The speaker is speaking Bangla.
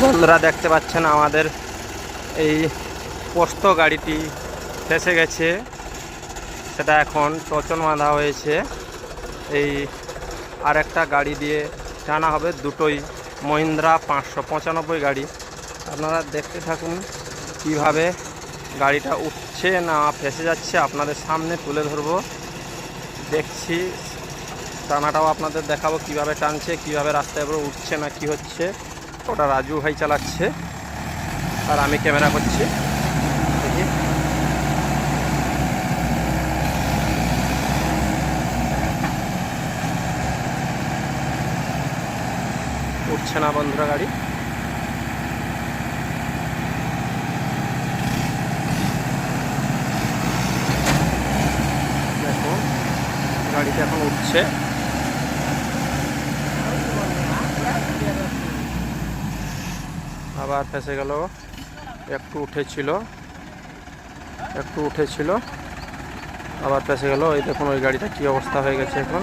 বন্ধুরা দেখতে পাচ্ছেন আমাদের এই পোস্ত গাড়িটি ফেসে গেছে, সেটা এখন টচন বাঁধা হয়েছে। এই আরেকটা গাড়ি দিয়ে টানা হবে, দুটোই মহিন্দ্রা 595 গাড়ি। আপনারা দেখতে থাকুন কিভাবে গাড়িটা উঠছে না ফেসে যাচ্ছে, আপনাদের সামনে তুলে ধরবো। দেখছি টানাটাও আপনাদের দেখাবো কিভাবে টানছে, কিভাবে রাস্তায় উপরে উঠছে না কি হচ্ছে। ওটা রাজু ভাই চালাচ্ছে আর আমি ক্যামেরা করছি। দেখি উঠছে না বন্ধুরা গাড়ি। দেখো গাড়িটা এখন উঠছে। আবার ফেসে গেল, একটু উঠেছিল আবার ফেসে গেল। এই দেখুন ওই গাড়িটা কি অবস্থা হয়ে গেছে এখন।